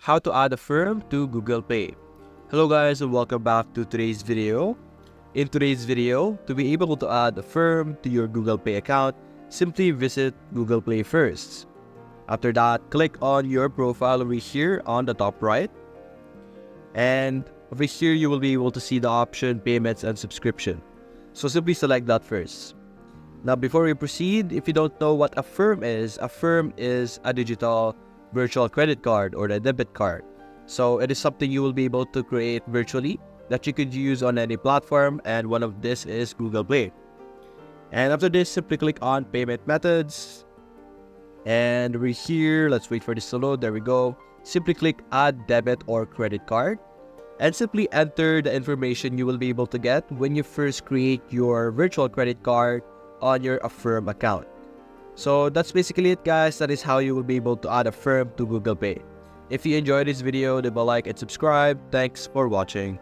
how to add Affirm to Google Play. Hello guys and welcome back to today's video. In today's video, to be able to add Affirm to your Google Play account, simply visit Google Play first. After that, click on your profile over here on the top right. And over here, you will be able to see the option Payments and Subscription. So simply select that first. Now, before we proceed, if you don't know what Affirm is a digital virtual credit card or a debit card. So it is something you will be able to create virtually that you could use on any platform, and one of this is Google Play. And after this, simply click on Payment Methods. And over here, let's wait for this to load. There we go. Simply click Add Debit or Credit Card. And simply enter the information you will be able to get when you first create your virtual credit card on your Affirm account. So that's basically it guys. That is how you will be able to add Affirm to Google Pay. If you enjoyed this video, leave a like and subscribe. Thanks for watching.